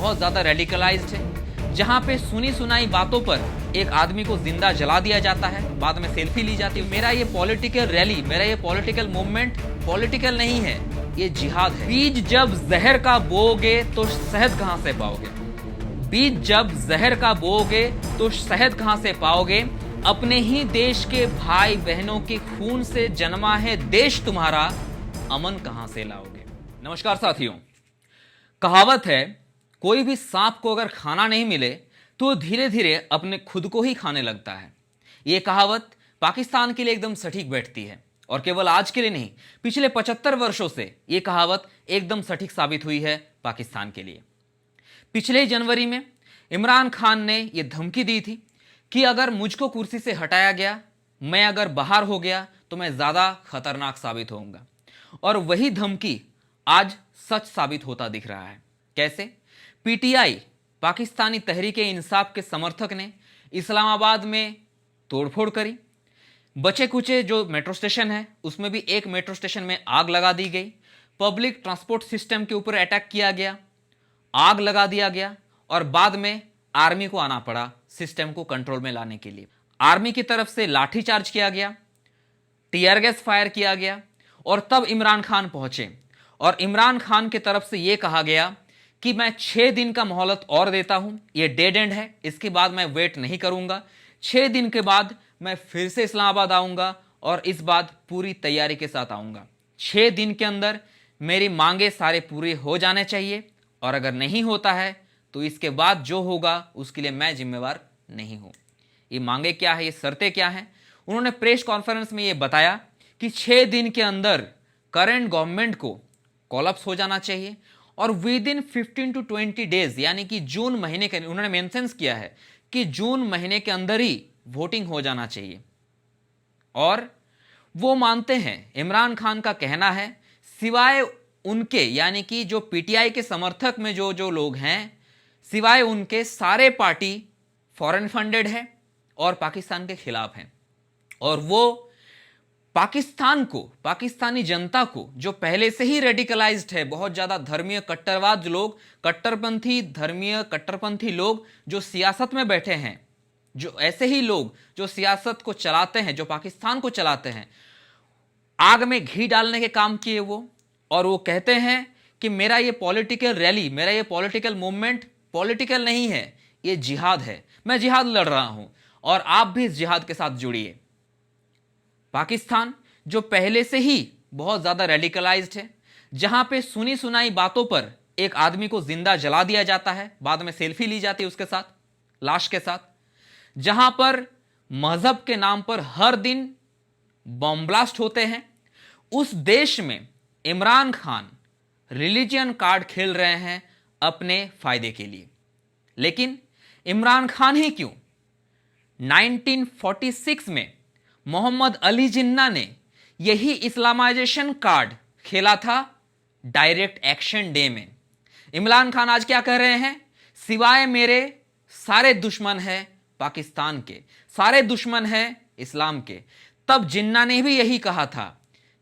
बहुत ज्यादा रेडिकलाइज्ड है, जहां पे सुनी सुनाई बातों पर एक आदमी को जिंदा जला दिया जाता है, बाद में सेल्फी ली जाती है। मेरा ये पॉलिटिकल रैली, मेरा ये पॉलिटिकल मूवमेंट पॉलिटिकल नहीं है, ये जिहाद है। बीज जब जहर का बोओगे तो शहद कहां से पाओगे? बीज जब जहर का बोओगे तो शहद कहां से पाओगे? अपने ही देश के भाई बहनों के खून से जन्मा है देश तुम्हारा, अमन कहां से लाओगे? नमस्कार साथियों, कहावत है कोई भी सांप को अगर खाना नहीं मिले तो धीरे धीरे अपने खुद को ही खाने लगता है। यह कहावत पाकिस्तान के लिए एकदम सटीक बैठती है और केवल आज के लिए नहीं, पिछले 75 वर्षों से यह कहावत एकदम सटीक साबित हुई है पाकिस्तान के लिए। पिछले जनवरी में इमरान खान ने यह धमकी दी थी कि अगर मुझको कुर्सी से हटाया गया, मैं अगर बाहर हो गया तो मैं ज्यादा खतरनाक साबित होऊंगा। और वही धमकी आज सच साबित होता दिख रहा है। कैसे? पीटीआई पाकिस्तानी तहरीके इंसाफ के समर्थक ने इस्लामाबाद में तोड़फोड़ करी। बचे कुचे जो मेट्रो स्टेशन है उसमें भी एक मेट्रो स्टेशन में आग लगा दी गई। पब्लिक ट्रांसपोर्ट सिस्टम के ऊपर अटैक किया गया, आग लगा दिया गया और बाद में आर्मी को आना पड़ा सिस्टम को कंट्रोल में लाने के लिए। आर्मी की तरफ से लाठीचार्ज किया गया, टीयर गैस फायर किया गया और तब इमरान खान पहुंचे और इमरान खान की तरफ से यह कहा गया कि मैं 6 दिन का मोहलत और देता हूं, यह डेड एंड है, इसके बाद मैं वेट नहीं करूंगा। 6 दिन के बाद मैं फिर से इस्लामाबाद आऊंगा और इस बार पूरी तैयारी के साथ आऊंगा। 6 दिन के अंदर मेरी मांगे सारे पूरे हो जाने चाहिए और अगर नहीं होता है तो इसके बाद जो होगा उसके लिए मैं जिम्मेवार नहीं हूं। ये मांगे क्या है, ये शर्तें क्या हैं? उन्होंने प्रेस कॉन्फ्रेंस में ये बताया कि 6 दिन के अंदर करंट गवर्नमेंट को कोलैप्स हो जाना चाहिए और विद इन 15 to 20 डेज, यानी कि जून महीने के, उन्होंने मेंशन किया है कि जून महीने के अंदर ही वोटिंग हो जाना चाहिए। और वो मानते हैं, इमरान खान का कहना है, सिवाय उनके यानी कि जो पीटीआई के समर्थक में जो जो लोग हैं, सिवाय उनके सारे पार्टी फॉरेन फंडेड है और पाकिस्तान के खिलाफ हैं। और वो पाकिस्तान को, पाकिस्तानी जनता को जो पहले से ही रेडिकलाइज्ड है, बहुत ज्यादा धर्मीय कट्टरवाद लोग, कट्टरपंथी धर्मीय कट्टरपंथी लोग जो सियासत में बैठे हैं, जो ऐसे ही लोग जो सियासत को चलाते हैं, जो पाकिस्तान को चलाते हैं, आग में घी डालने के काम किए वो। और वो कहते हैं कि मेरा ये पॉलिटिकल रैली, मेरा ये पॉलिटिकल मूवमेंट पॉलिटिकल नहीं है, ये जिहाद है, मैं जिहाद लड़ रहा हूं और आप भी इस जिहाद के साथ जुड़िए। पाकिस्तान जो पहले से ही बहुत ज्यादा रेडिकलाइज्ड है, जहां पे सुनी सुनाई बातों पर एक आदमी को जिंदा जला दिया जाता है, बाद में सेल्फी ली जाती है उसके साथ, लाश के साथ, जहां पर मजहब के नाम पर हर दिन बम ब्लास्ट होते हैं, उस देश में इमरान खान रिलीजियन कार्ड खेल रहे हैं अपने फायदे के लिए। लेकिन इमरान खान ही क्यों, 1946 में मोहम्मद अली जिन्ना ने यही इस्लामाइजेशन कार्ड खेला था डायरेक्ट एक्शन डे में। इमरान खान आज क्या कह रहे हैं? सिवाय मेरे सारे दुश्मन हैं पाकिस्तान के, सारे दुश्मन हैं इस्लाम के। तब जिन्ना ने भी यही कहा था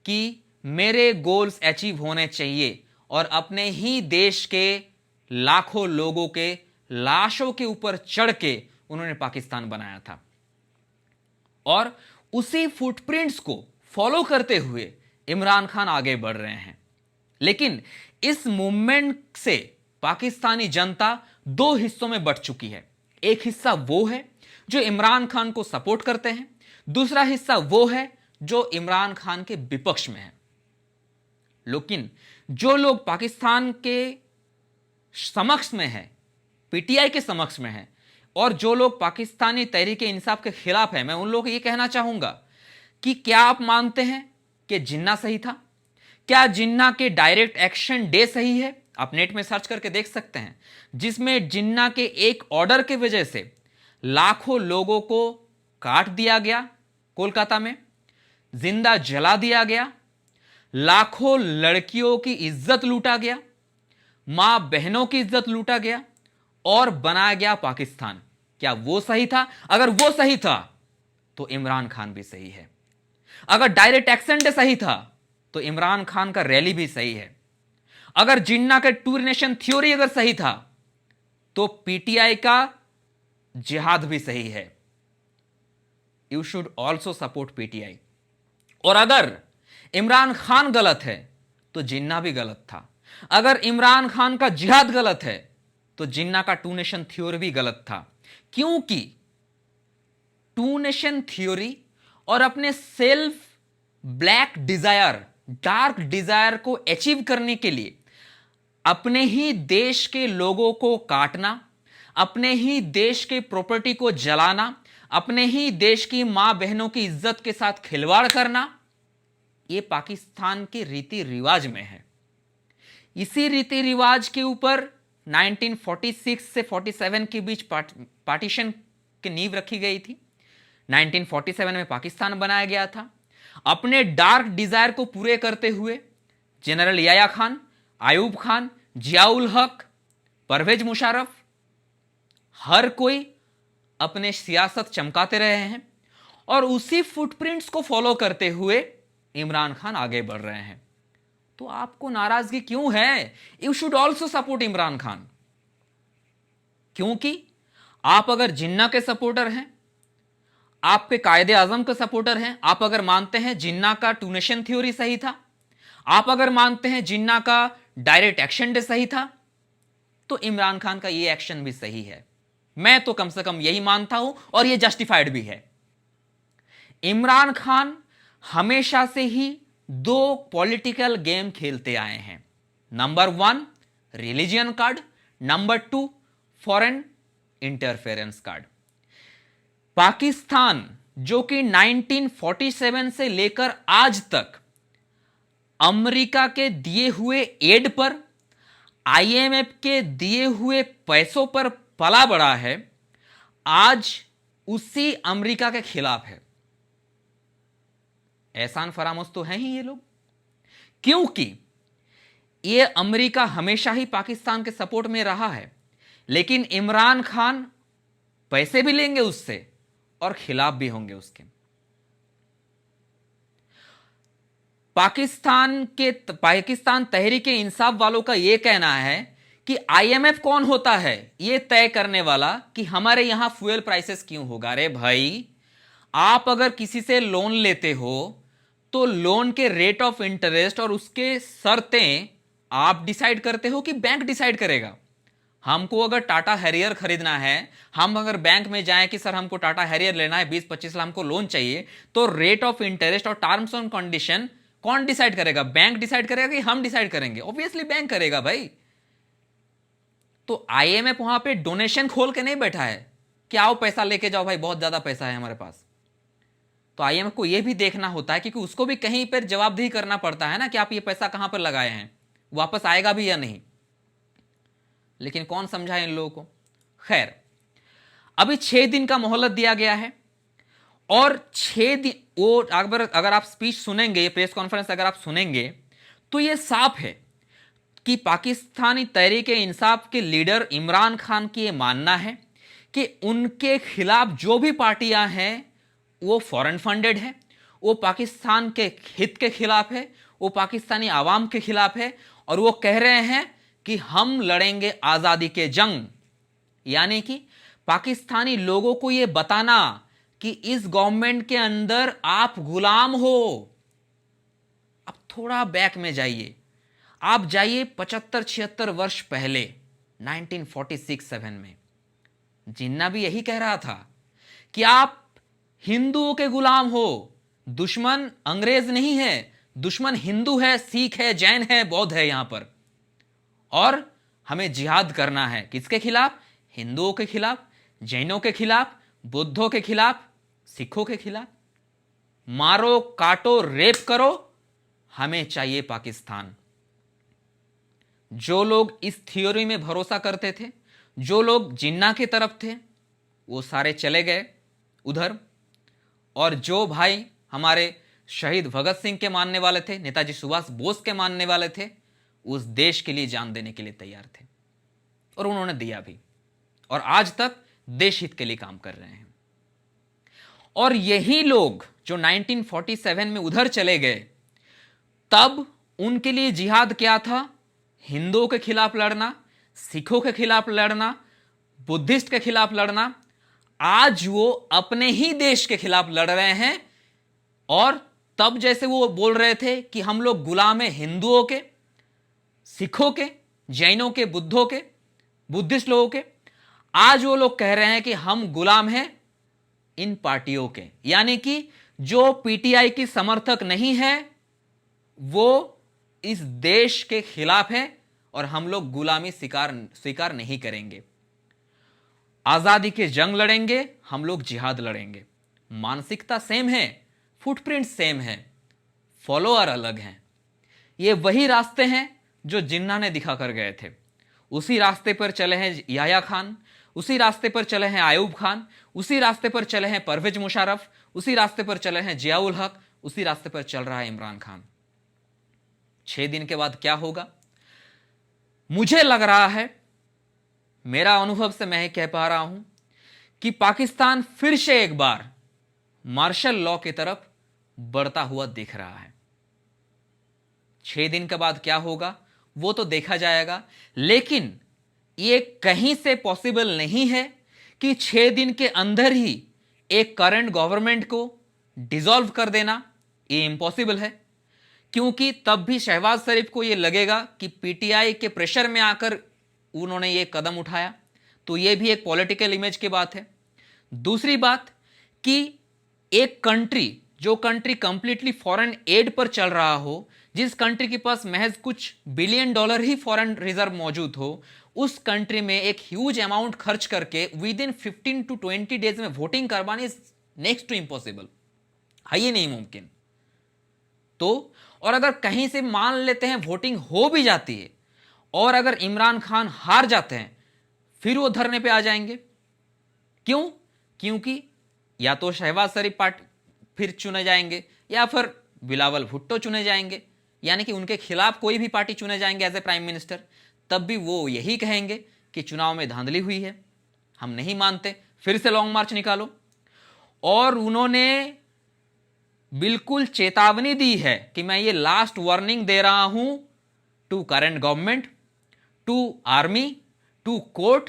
कि मेरे गोल्स अचीव होने चाहिए और अपने ही देश के लाखों लोगों के लाशों के ऊपर चढ़ के उन्होंने पाकिस्तान बनाया था। और उसी फुटप्रिंट्स को फॉलो करते हुए इमरान खान आगे बढ़ रहे हैं। लेकिन इस मूवमेंट से पाकिस्तानी जनता 2 हिस्सों में बंट चुकी है। एक हिस्सा वो है जो इमरान खान को सपोर्ट करते हैं, दूसरा हिस्सा वो है जो इमरान खान के विपक्ष में है। लेकिन जो लोग पाकिस्तान के समक्ष में है, पीटीआई के समक्ष में है, और जो लोग पाकिस्तानी तहरीके इंसाफ के खिलाफ है, मैं उन लोगों को यह कहना चाहूंगा कि क्या आप मानते हैं कि जिन्ना सही था? क्या जिन्ना के डायरेक्ट एक्शन डे सही है? आप नेट में सर्च करके देख सकते हैं, जिसमें जिन्ना के एक ऑर्डर की वजह से लाखों लोगों को काट दिया गया, कोलकाता में जिंदा जला दिया गया, लाखों लड़कियों की इज्जत लूटा गया, मां बहनों की इज्जत लूटा गया और बनाया गया पाकिस्तान। क्या वो सही था? अगर वो सही था तो इमरान खान भी सही है। अगर डायरेक्ट एक्शन डे सही था तो इमरान खान का रैली भी सही है। अगर जिन्ना का टू नेशन थ्योरी अगर सही था तो पीटीआई का जिहाद भी सही है। You should also support PTI. और अगर इमरान खान गलत है तो जिन्ना भी गलत था। अगर इमरान खान का जिहाद गलत है तो जिन्ना का टू नेशन थ्योरी भी गलत था। क्योंकि टू नेशन थ्योरी और अपने self black desire, dark desire को अचीव करने के लिए अपने ही देश के लोगों को काटना, अपने ही देश के प्रॉपर्टी को जलाना, अपने ही देश की मां बहनों की इज्जत के साथ खिलवाड़ करना, यह पाकिस्तान के रीति रिवाज में है। इसी रीति रिवाज के ऊपर 1946 से 47 के बीच पार्टीशन की नींव रखी गई थी। 1947 में पाकिस्तान बनाया गया था। अपने डार्क डिजायर को पूरे करते हुए जनरल याया खान, आयूब खान, जियाउल हक, परवेज मुशर्रफ, हर कोई अपने सियासत चमकाते रहे हैं और उसी फुटप्रिंट्स को फॉलो करते हुए इमरान खान आगे बढ़ रहे हैं। तो आपको नाराजगी क्यों है? You should also support Imran Khan. क्योंकि आप अगर जिन्ना के सपोर्टर हैं, आपके कायदे आजम के सपोर्टर हैं, आप अगर मानते हैं जिन्ना का टू नेशन थ्योरी सही था, आप अगर मानते हैं जिन्ना का डायरेक्ट एक्शन डे सही था, तो इमरान खान का यह एक्शन भी सही है। मैं तो कम से कम यही मानता हूं और यह जस्टिफाइड भी है। इमरान खान हमेशा से ही दो पॉलिटिकल गेम खेलते आए हैं। Number 1 religion card, number 2 foreign interference card. Pakistan जो कि 1947 से लेकर आज तक अमेरिका के दिए हुए एड पर, आईएमएफ के दिए हुए पैसों पर पला बढ़ा है, आज उसी अमेरिका के खिलाफ है। एहसान फरामोश तो हैं ही ये लोग, क्योंकि ये अमेरिका हमेशा ही पाकिस्तान के सपोर्ट में रहा है, लेकिन इमरान खान पैसे भी लेंगे उससे और खिलाफ भी होंगे उसके। पाकिस्तान तहरीक इंसाफ वालों का यह कहना है कि आईएमएफ कौन होता है यह तय करने वाला कि हमारे यहां फ्यूल प्राइसेस क्यों होगा। अरे भाई, आप अगर किसी से लोन लेते हो तो लोन के रेट ऑफ इंटरेस्ट और उसके शर्तें आप डिसाइड करते हो कि बैंक डिसाइड करेगा। हमको अगर टाटा हैरियर खरीदना है, हम अगर बैंक में जाएं कि सर हमको टाटा हैरियर लेना है, 20-25 लाख हमको लोन चाहिए, तो रेट ऑफ इंटरेस्ट और टर्म्स एंड कंडीशन कौन डिसाइड करेगा? बैंक डिसाइड करेगा कि हम डिसाइड करेंगे? ऑब्वियसली बैंक करेगा भाई। तो आईएमएफ वहां पे डोनेशन खोल के नहीं बैठा है कि आओ पैसा लेके जाओ भाई, बहुत ज्यादा पैसा है हमारे पास। तो आईएमएफ को यह भी देखना होता है क्योंकि उसको भी कहीं पर जवाबदेही करना पड़ता है ना कि आप ये पैसा कहां पर लगाए हैं, वापस आएगा भी या नहीं। लेकिन कौन समझाए इन लोगों को? खैर, अभी 6 दिन का मोहलत दिया गया है और 6 दिन वो अगर आप स्पीच सुनेंगे, प्रेस कॉन्फ्रेंस अगर आप सुनेंगे, तो यह साफ है कि पाकिस्तानी तहरीक इंसाफ के लीडर इमरान खान की यह मानना है कि उनके खिलाफ जो भी पार्टियां हैं वो फॉरेन फंडेड है, वो पाकिस्तान के हित के खिलाफ है, वो पाकिस्तानी आवाम के खिलाफ है और वो कह रहे हैं कि हम लड़ेंगे आजादी के जंग। यानी कि पाकिस्तानी लोगों को यह बताना कि इस गवर्नमेंट के अंदर आप गुलाम हो। अब थोड़ा बैक में जाइए, आप जाइए 75-76 वर्ष पहले 1946-7 में। जिन्ना भी यही कह रहा था कि आप हिंदुओं के गुलाम हो, दुश्मन अंग्रेज नहीं है, दुश्मन हिंदू है, सिख है, जैन है, बौद्ध है यहां पर, और हमें जिहाद करना है। किसके खिलाफ? हिंदुओं के खिलाफ, जैनों के खिलाफ, बुद्धों के खिलाफ, सिखों के खिलाफ। मारो, काटो, रेप करो, हमें चाहिए पाकिस्तान। जो लोग इस थ्योरी में भरोसा करते थे, जो लोग जिन्ना की तरफ थे, वो सारे चले गए उधर, और जो भाई हमारे शहीद भगत सिंह के मानने वाले थे, नेताजी सुभाष बोस के मानने वाले थे, उस देश के लिए जान देने के लिए तैयार थे और उन्होंने दिया भी, और आज तक देश हित के लिए काम कर रहे हैं। और यही लोग जो 1947 में उधर चले गए, तब उनके लिए जिहाद क्या था? हिंदुओं के खिलाफ लड़ना, सिखों के खिलाफ लड़ना, बुद्धिस्ट के खिलाफ लड़ना, आज वो अपने ही देश के खिलाफ लड़ रहे हैं। और तब जैसे वो बोल रहे थे कि हम लोग गुलाम हैं हिंदुओं के, सिखों के, जैनों के, बुद्धों के, बुद्धिस्ट लोगों के, आज वो लोग कह रहे हैं कि हम गुलाम हैं इन पार्टियों के। यानी कि जो पीटीआई की समर्थक नहीं है वो इस देश के खिलाफ है और हम लोग गुलामी स्वीकार नहीं करेंगे। आजादी के जंग लड़ेंगे, हम लोग जिहाद लड़ेंगे। मानसिकता सेम है, फुटप्रिंट सेम है, फॉलोअर अलग हैं। ये वही रास्ते हैं जो जिन्ना ने दिखा कर गए थे। उसी रास्ते पर चले हैं याह्या खान, उसी रास्ते पर चले हैं आयूब खान, उसी रास्ते पर चले हैं परवेज मुशर्रफ, उसी रास्ते पर चले हैं जियाउल हक, उसी रास्ते पर चल रहा है इमरान खान। 6 दिन के बाद क्या होगा? मुझे लग रहा है, मेरा अनुभव से मैं कह पा रहा हूं कि पाकिस्तान फिर से एक बार मार्शल लॉ की तरफ बढ़ता हुआ दिख रहा है। 6 दिन के बाद क्या होगा वो तो देखा जाएगा, लेकिन ये कहीं से पॉसिबल नहीं है कि 6 दिन के अंदर ही एक करंट गवर्नमेंट को डिसॉल्व कर देना। ये इम्पॉसिबल है, क्योंकि तब भी शहबाज शरीफ को ये लगेगा कि पीटीआई के प्रेशर में आकर उन्होंने ये कदम उठाया, तो ये भी एक पॉलिटिकल इमेज की बात है। दूसरी बात कि एक कंट्री, जो कंट्री कंप्लीटली फॉरेन एड पर चल रहा हो, जिस कंट्री के पास महज कुछ बिलियन डॉलर ही फॉरेन रिजर्व मौजूद हो, उस कंट्री में एक ह्यूज अमाउंट खर्च करके विद इन 15 to 20 डेज में वोटिंग करवानी नेक्स्ट टू इम्पॉसिबल है, ये नहीं मुमकिन। तो और अगर कहीं से मान लेते हैं वोटिंग हो भी जाती है और अगर इमरान खान हार जाते हैं, फिर वो धरने पे आ जाएंगे। क्यों? क्योंकि या तो शहबाज शरीफ पार्टी फिर चुने जाएंगे या फिर बिलावल भुट्टो चुने जाएंगे, यानी कि उनके खिलाफ कोई भी पार्टी चुने जाएंगे एज ए प्राइम मिनिस्टर। तब भी वो यही कहेंगे कि चुनाव में धांधली हुई है, हम नहीं मानते, फिर से लॉन्ग मार्च निकालो। और उन्होंने बिल्कुल चेतावनी दी है कि मैं ये लास्ट वार्निंग दे रहा हूं to current government, to army, to court,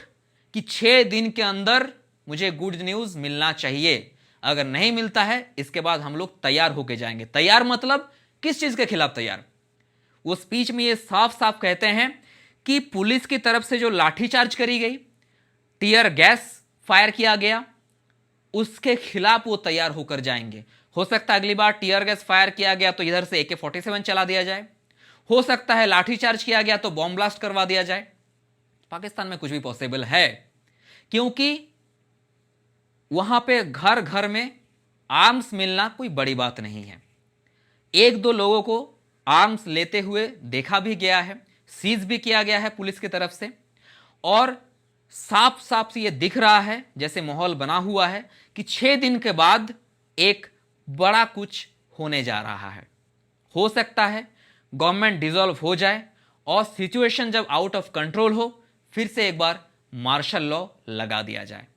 कि 6 दिन के अंदर मुझे गुड न्यूज मिलना चाहिए। अगर नहीं मिलता है इसके बाद हम लोग तैयार होके जाएंगे। तैयार मतलब किस चीज के खिलाफ तैयार? वो स्पीच में ये साफ साफ कहते हैं कि पुलिस की तरफ से जो लाठीचार्ज करी गई, टीयर गैस फायर किया गया, उसके खिलाफ वो तैयार होकर जाएंगे। हो सकता है अगली बार टीयर गैस फायर किया गया तो इधर से AK-47 चला दिया जाए, हो सकता है लाठीचार्ज किया गया तो बॉम्ब ब्लास्ट करवा दिया जाए। पाकिस्तान में कुछ भी पॉसिबल है, क्योंकि वहां पे घर घर में आर्म्स मिलना कोई बड़ी बात नहीं है। 1-2 लोगों को आर्म्स लेते हुए देखा भी गया है, सीज भी किया गया है पुलिस की तरफ से, और साफ साफ से यह दिख रहा है, जैसे माहौल बना हुआ है कि 6 दिन के बाद एक बड़ा कुछ होने जा रहा है। हो सकता है गवर्नमेंट डिसॉल्व हो जाए और सिचुएशन जब आउट ऑफ कंट्रोल हो, फिर से एक बार मार्शल लॉ लगा दिया जाए।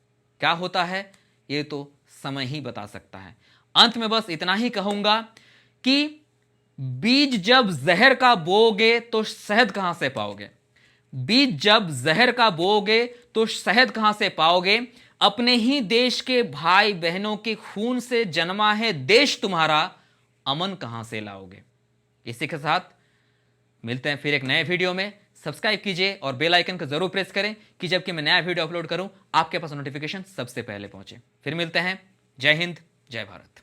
क्या होता है ये तो समय ही बता सकता है। अंत में बस इतना ही कहूंगा कि बीज जब जहर का बोओगे तो शहद कहां से पाओगे? बीज जब जहर का बोओगे तो शहद कहां से पाओगे? अपने ही देश के भाई बहनों के खून से जन्मा है देश तुम्हारा, अमन कहां से लाओगे? इसी के साथ मिलते हैं फिर एक नए वीडियो में। सब्सक्राइब कीजिए और बेल आइकन को जरूर प्रेस करें कि जबकि मैं नया वीडियो अपलोड करूं आपके पास नोटिफिकेशन सबसे पहले पहुंचे। फिर मिलते हैं। जय हिंद, जय भारत।